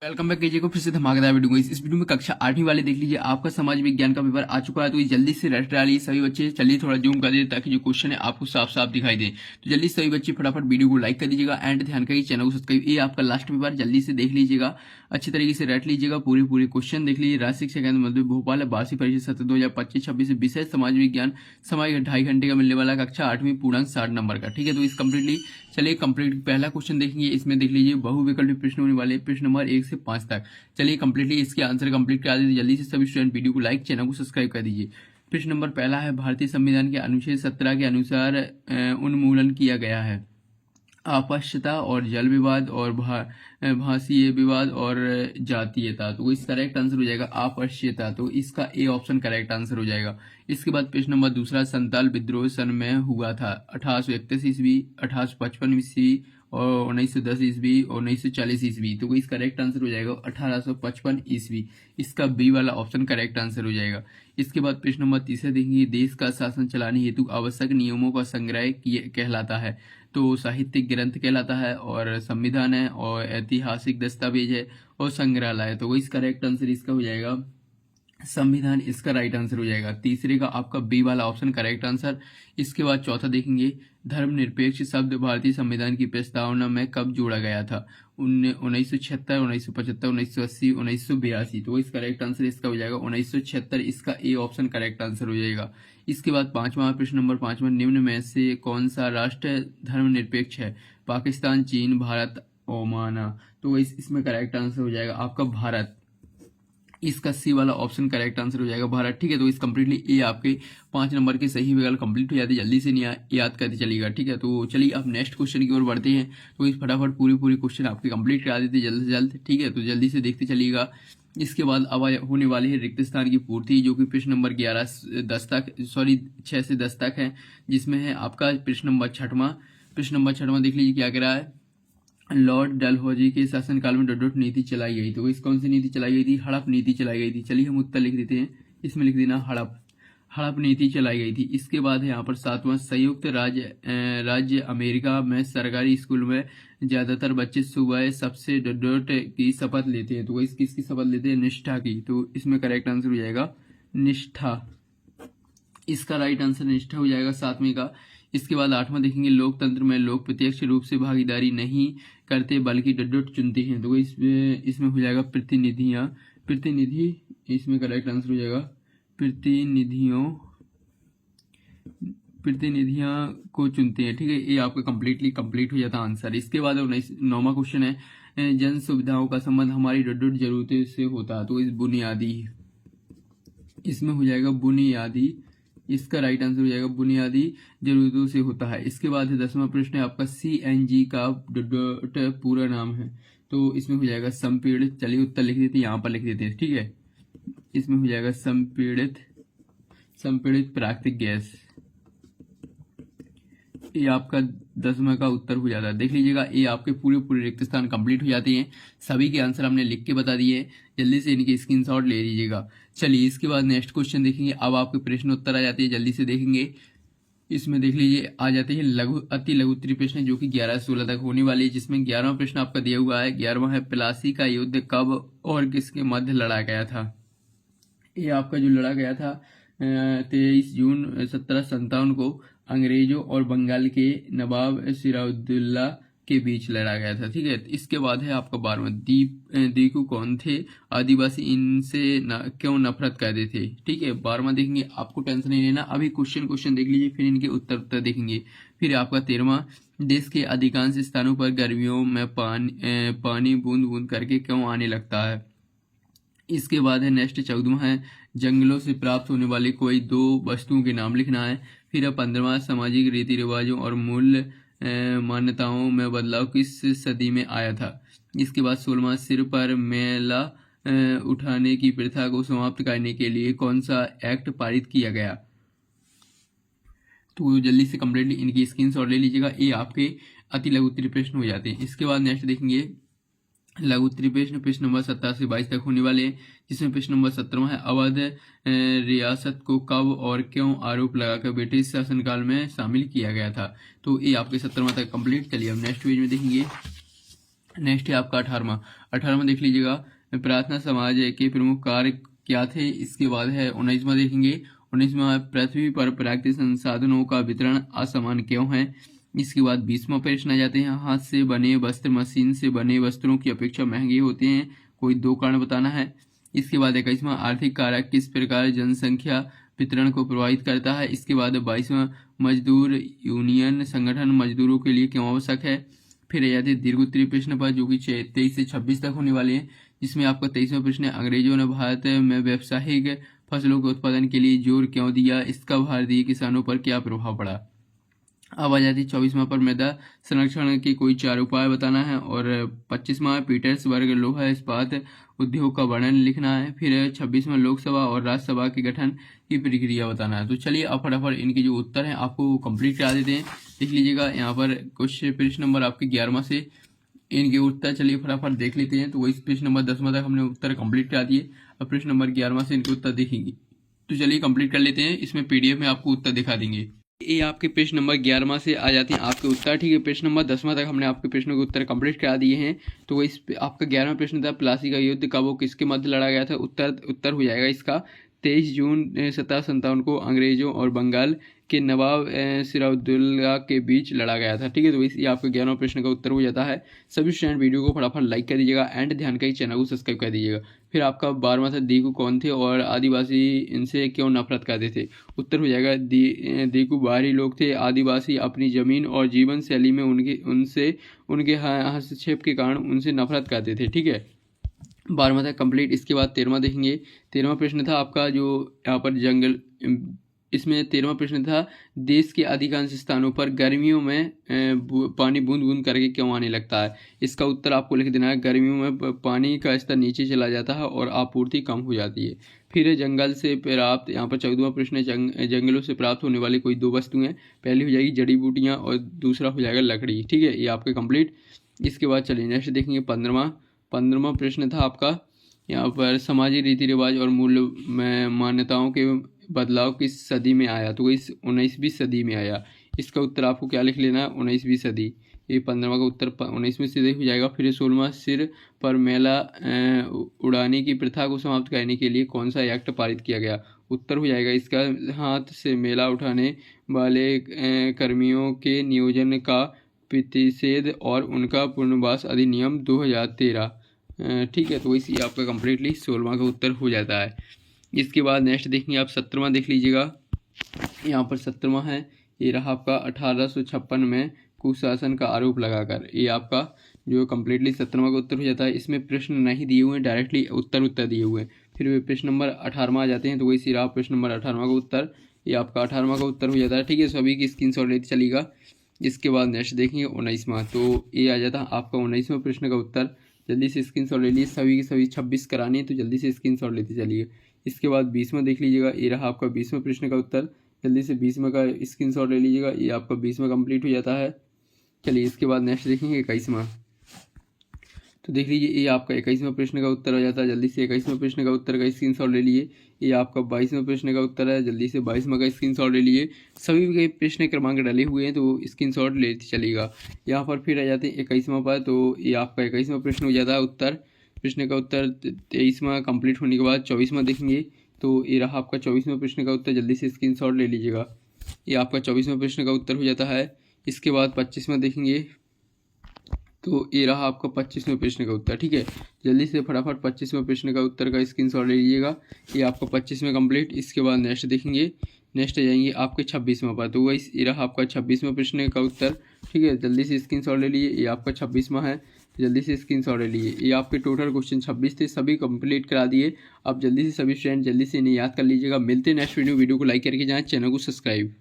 Welcome back कीजिए को फिर से धमाकेदार वीडियो को। इस वीडियो में कक्षा 8वीं वाले देख लीजिए, आपका समाज विज्ञान का पेपर आ चुका है। तो ये जल्दी से रट डालिए सभी बच्चे। चलिए थोड़ा जूम कर दीजिए ताकि जो क्वेश्चन है आपको साफ साफ दिखाई दे। तो जल्दी से सभी बच्चे फटाफट वीडियो को लाइक कर दीजिएगा एंड ध्यान करिए चैनल को सब्सक्राइब। ये आपका लास्ट पेपर जल्दी से देख लीजिएगा, अच्छी तरीके से रट लीजिएगा, पूरे क्वेश्चन देख लीजिए। राज्य शिक्षा केंद्र मध्य भोपाल वार्षिक परीक्षा सत्र 2025-26 विषय समाज विज्ञान, समय 2.5 घंटे का मिलने वाला, कक्षा 8वीं, पूर्णांक 60 नंबर का। ठीक है, तो इस कम्प्लीटली चलिए कंप्लीट पहला क्वेश्चन देखेंगे। इसमें देख लीजिए बहुविकल्पी प्रश्न होने वाले, प्रश्न नंबर 1 से 5 तक। चलिए कंप्लीटली इसके आंसर कंप्लीट करा दीजिए। जल्दी से सभी स्टूडेंट वीडियो को लाइक, चैनल को सब्सक्राइब कर दीजिए। प्रश्न नंबर पहला है, भारतीय संविधान के अनुच्छेद 17 के अनुसार उन्मूलन किया गया है अपश्यता और जल विवाद और भाषीय विवाद और जातीयता। तो इस करेक्ट आंसर हो जाएगा अपश्यता, तो इसका ए ऑप्शन करेक्ट आंसर हो जाएगा। इसके बाद प्रश्न नंबर दूसरा, संताल विद्रोह सन में हुआ था 1831 ईस्वी, 1855 ईस्वी और 1910 ईस्वी और 1940 ईस्वी। तो इस करेक्ट आंसर हो जाएगा 1855 ईस्वी, इसका बी वाला ऑप्शन करेक्ट आंसर हो जाएगा। इसके बाद प्रश्न नंबर तीसरा देखेंगे, देश का शासन चलाने हेतु आवश्यक नियमों का संग्रह कहलाता है। तो साहित्यिक ग्रंथ कहलाता है और संविधान है और ऐतिहासिक दस्तावेज है और संग्रहालय है। तो इस करेक्ट आंसर इसका हो जाएगा संविधान, इसका राइट आंसर हो जाएगा। तीसरे का आपका बी वाला ऑप्शन करेक्ट आंसर। इसके बाद चौथा देखेंगे, धर्मनिरपेक्ष शब्द भारतीय संविधान की प्रस्तावना में कब जोड़ा गया था? 1976, 1975, 1980, 1982। तो इस करेक्ट आंसर इसका हो जाएगा 1976, इसका ए ऑप्शन करेक्ट आंसर हो जाएगा। इसके बाद पांचवा प्रश्न नंबर 5, निम्न में से कौन सा राष्ट्र धर्मनिरपेक्ष है? पाकिस्तान, चीन, भारत, ओमान। तो इसमें करेक्ट आंसर हो जाएगा आपका भारत, इसका सी वाला ऑप्शन करेक्ट आंसर हो जाएगा भारत। ठीक है, तो इस कंप्लीटली ए आपके 5 नंबर के सही विकल्प कंप्लीट हो जाते हैं। जल्दी से नहीं याद करते चलिएगा। ठीक है, तो चलिए अब नेक्स्ट क्वेश्चन की ओर बढ़ते हैं। तो इस फटाफट पूरी क्वेश्चन आपके कंप्लीट करा देते जल्द से जल्द। ठीक है, तो जल्दी से देखते चलिएगा। इसके बाद अब होने वाली है रिक्त स्थान की पूर्ति, जो कि प्रश्न नंबर 6 से 10 तक है, जिसमें है आपका प्रश्न नंबर 6वां। प्रश्न नंबर 6वां देख लीजिए क्या कह रहा है, लॉर्ड डलहौजी के शासनकाल में डॉट नीति चलाई गई। तो इस कौन सी नीति चलाई गई थी? हड़प नीति चलाई गई थी। चलिए हम उत्तर लिख देते हैं, इसमें लिख देना हड़प नीति चलाई गई थी। इसके बाद है यहाँ पर 7वां, संयुक्त राज्य अमेरिका में सरकारी स्कूल में ज्यादातर बच्चे सुबह सबसे डॉट की शपथ लेते हैं। तो इस किसकी शपथ लेते हैं? निष्ठा की। तो इसमें करेक्ट आंसर हो जाएगा निष्ठा, इसका राइट आंसर निष्ठा हो जाएगा 7वें का। इसके बाद 8वां देखेंगे, लोकतंत्र में लोग प्रत्यक्ष रूप से भागीदारी नहीं करते बल्कि डट चुनते हैं। तो इसमें हो जाएगा प्रतिनिधि, इसमें करेक्ट आंसर हो जाएगा प्रतिनिधियां को चुनते हैं। ठीक है, ये आपका कंप्लीट हो जाता है आंसर। इसके बाद 9वां क्वेश्चन है, जन सुविधाओं का संबंध हमारी डट जरूरतों से होता है। तो इस बुनियादी, इसमें हो जाएगा बुनियादी, इसका राइट आंसर हो जाएगा बुनियादी जरूरतों से होता है। इसके बाद 10वां प्रश्न है आपका, CNG का पूरा नाम है। तो इसमें हो जाएगा संपीड़ित, चलिए उत्तर लिख देते हैं, यहाँ पर लिख देते हैं। ठीक है, इसमें हो जाएगा संपीड़ित प्राकृतिक गैस, ये आपका 10वां का उत्तर हो जाता है। देख लीजिएगा, ये आपके पूरे रिक्त स्थान कंप्लीट हो जाते हैं। सभी के आंसर हमने लिख के बता दिए, जल्दी से इनके स्क्रीनशॉट ले लीजिएगा। चलिए इसके बाद नेक्स्ट क्वेश्चन देखेंगे। अब आपके प्रश्न उत्तर आ जाते हैं, जल्दी से देखेंगे। इसमें देख लीजिए आ जाते हैं अति लघु उत्तरीय प्रश्न, जो कि 11 से 16 तक होने वाली है, जिसमें 11वां प्रश्न आपका दिया हुआ है। 11वां है, प्लासी का युद्ध कब और किसके मध्य लड़ा गया था? ये आपका जो लड़ा गया था 23 जून 1757 को अंग्रेजों और बंगाल के नवाब सिराजुद्दौला के बीच लड़ा गया था। ठीक है, इसके बाद है आपका 12वां, दीकू कौन थे? आदिवासी इनसे क्यों नफरत करते थे? ठीक है, 12वां देखेंगे, आपको टेंशन नहीं लेना, अभी क्वेश्चन देख लीजिए, फिर इनके उत्तर देखेंगे। फिर आपका 13वां, देश के अधिकांश स्थानों पर गर्मियों में पानी बूंद बूंद करके क्यों आने लगता है? इसके बाद है नेक्स्ट 14वां है, जंगलों से प्राप्त होने वाली कोई 2 वस्तुओं के नाम लिखना है। फिर है 15वां, सामाजिक रीति रिवाजों और मूल्य मान्यताओं में बदलाव किस सदी में आया था? इसके बाद 16वां, सिर पर मेला उठाने की प्रथा को समाप्त करने के लिए कौन सा एक्ट पारित किया गया? तो जल्दी से कंप्लीटली इनकी स्क्रीनशॉट ले लीजिएगा, ये आपके अति लघु उत्तरीय प्रश्न हो जाते हैं। इसके बाद नेक्स्ट देखेंगे लघु उत्तरीय प्रश्न नंबर 17 से 22 तक होने वाले हैं, जिसमें प्रश्न नंबर 17वां है, अवध रियासत को कब और क्यों आरोप लगाकर ब्रिटिश शासनकाल में शामिल किया गया था? तो ये आपके 17वां तक कंप्लीट। चलिए अब नेक्स्ट पेज में देखेंगे, नेक्स्ट है आपका 18वां देख लीजिएगा, प्रार्थना समाज के प्रमुख कार्य क्या थे। इसके बाद है 19वां देखेंगे, 19वां पृथ्वी पर प्राकृतिक संसाधनों का वितरण असमान क्यों है। इसके बाद 20वां प्रश्न आ जाते हैं, हाथ से बने वस्त्र मशीन से बने वस्त्रों की अपेक्षा महंगे होते हैं, कोई 2 कारण बताना है। इसके बाद 21वां आर्थिक कारक किस प्रकार जनसंख्या वितरण को प्रभावित करता है। इसके बाद 22वां मजदूर यूनियन संगठन मजदूरों के लिए क्यों आवश्यक है। फिर आ जाते हैं दीर्घ उत्तरीय प्रश्न पर, जो कि 23 से 26 तक होने वाले हैं, जिसमें आपका 23वां प्रश्न है, अंग्रेजों ने भारत में व्यावसायिक फसलों के उत्पादन के लिए जोर क्यों दिया, इसका भारतीय किसानों पर क्या प्रभाव पड़ा। अब आ जाती 24वां पर, मृदा संरक्षण के कोई 4 उपाय बताना है। और 25वां पीटर्सबर्ग लोहा इस्पात उद्योग का वर्णन लिखना है। फिर 26वां लोकसभा और राज्यसभा के गठन की प्रक्रिया बताना है। तो चलिए अब फटाफट इनके जो उत्तर हैं आपको कंप्लीट करा देते हैं। देख लीजिएगा यहाँ पर कुछ प्रश्न नंबर आपके 11वां से इनके उत्तर चलिए फटाफट देख लेते हैं। तो वही प्रश्न नंबर 10वां तक हमने उत्तर कंप्लीट करा दिए, अब प्रश्न नंबर 11वां से इनके उत्तर देखेंगे। तो चलिए कंप्लीट कर लेते हैं, इसमें पीडीएफ में आपको उत्तर दिखा देंगे। ये आपके प्रश्न नंबर 11वां से आ जाते हैं आपके उत्तर, ठीक है। प्रश्न नंबर 10वां तक हमने आपके प्रश्नों के उत्तर कंप्लीट करा दिए हैं। तो वही आपका 11वां प्रश्न था, प्लासी का युद्ध कब वो किसके मध्य लड़ा गया था। उत्तर हो जाएगा इसका 23 जून 1757 को अंग्रेजों और बंगाल के नवाब सिराजुद्दौला के बीच लड़ा गया था, ठीक है। तो ये आपका 11वां प्रश्न का उत्तर हो जाता है। सभी स्टूडेंट वीडियो को फटाफट लाइक कर दीजिएगा एंड ध्यान का चैनल को सब्सक्राइब कर दीजिएगा। फिर आपका 12वां था, देखू कौन थे और आदिवासी इनसे क्यों नफरत करते थे। उत्तर हो जाएगा देखू बाहरी लोग थे, आदिवासी अपनी जमीन और जीवन शैली में उनके हस्तक्षेप के कारण उनसे नफरत करते थे, ठीक है। 12वां था कंप्लीट। इसके बाद 13वां देखेंगे। 13वां प्रश्न था आपका जो यहाँ पर जंगल, इसमें 13वां प्रश्न था, देश के अधिकांश स्थानों पर गर्मियों में पानी बूंद बूंद करके क्यों आने लगता है। इसका उत्तर आपको लिख देना है, गर्मियों में पानी का स्तर नीचे चला जाता है और आपूर्ति कम हो जाती है। फिर जंगल से प्राप्त, यहाँ पर 14वां प्रश्न है, जंगलों से प्राप्त होने वाली कोई 2 वस्तुएं, पहली हो जाएगी जड़ी बूटियाँ और दूसरा हो जाएगा लकड़ी, ठीक है। ये आपके कंप्लीट। इसके बाद चलिए नेक्स्ट देखेंगे 15वां प्रश्न था आपका, यहाँ पर सामाजिक रीति रिवाज और मूल्य मान्यताओं के बदलाव किस सदी में आया। तो इस 19वीं सदी में आया। इसका उत्तर आपको क्या लिख लेना है, 19वीं सदी। ये 15वां का उत्तर 19वीं सदी हो जाएगा। फिर 16वां, सिर पर मेला उड़ाने की प्रथा को समाप्त करने के लिए कौन सा एक्ट पारित किया गया। उत्तर हो जाएगा इसका, हाथ से मेला उठाने वाले कर्मियों के नियोजन का प्रतिषेध और उनका पुनर्वास अधिनियम 2013, ठीक है। तो इसी आपका कंप्लीटली 16वां का उत्तर हो जाता है। इसके बाद नेक्स्ट देखेंगे आप 17वां देख लीजिएगा। यहाँ पर 17वां है, ये रहा आपका 1856 में कुशासन का आरोप लगाकर। ये आपका जो कंप्लीटली 17वां का उत्तर हो जाता है। इसमें प्रश्न नहीं दिए हुए हैं, डायरेक्टली उत्तर दिए हुए हैं। फिर प्रश्न नंबर 18वां आ जाते हैं, तो वही रहा प्रश्न नंबर 18वां का उत्तर। ये आपका 18वां का उत्तर हो जाता है, ठीक है। सभी की स्क्रीनशॉट लेते चलेगा। इसके बाद नेक्स्ट देखेंगे 19वां, तो ये आ जाता है आपका 19वां प्रश्न का उत्तर। जल्दी से स्क्रीनशॉट ले लीजिए, सभी की सभी 26 करानी है, तो जल्दी से स्क्रीनशॉट लेते चलिए। इसके बाद 20वां देख लीजिएगा, ये रहा आपका 20वां प्रश्न का उत्तर। जल्दी से 20वां का स्क्रीनशॉट ले लीजिएगा, ये आपका 20वां कंप्लीट हो जाता है। चलिए इसके बाद नेक्स्ट देखेंगे 21वां, तो देख लीजिए ये आपका 21वां प्रश्न का उत्तर हो जाता है। जल्दी से 21वां प्रश्न का उत्तर का स्क्रीनशॉट ले लिए। ये आपका 22वां प्रश्न का उत्तर है, जल्दी से 22वां का स्क्रीनशॉट ले लिए। सभी के प्रश्न क्रमांक डाले हुए हैं, तो स्क्रीनशॉट लेते चलेगा। यहाँ पर फिर आ जाते हैं 21वां पर, तो ये आपका 21वां प्रश्न हो जाता है उत्तर। प्रश्न का उत्तर 23वां कंप्लीट होने के बाद 24वां देखेंगे, तो ये रहा आपका 24वां प्रश्न का उत्तर। जल्दी से स्क्रीनशॉट ले लीजिएगा, ये आपका 24वां प्रश्न का उत्तर हो जाता है। इसके बाद 25वां देखेंगे, तो ये रहा आपका 25वें प्रश्न का उत्तर, ठीक है। जल्दी से फटाफट 25वें प्रश्न का उत्तर का स्क्रीनशॉट ले लीजिएगा, ये आपका 25वें कंप्लीट। इसके बाद नेक्स्ट देखेंगे, नेक्स्ट आ जाएंगे आपके 26वां पर, तो वही ये रहा आपका 26वें प्रश्न का उत्तर, ठीक है। जल्दी से स्क्रीनशॉट ले लीजिए, ये आपका 26वां है, जल्दी से स्क्रीनशॉट ले लीजिए। ये आपके टोटल क्वेश्चन 26 थे, सभी कंप्लीट करा दिए। अब जल्दी से सभी स्टूडेंट जल्दी से इन्हें याद कर लीजिएगा। मिलते हैं नेक्स्ट वीडियो को लाइक करके जाएँ, चैनल को सब्सक्राइब।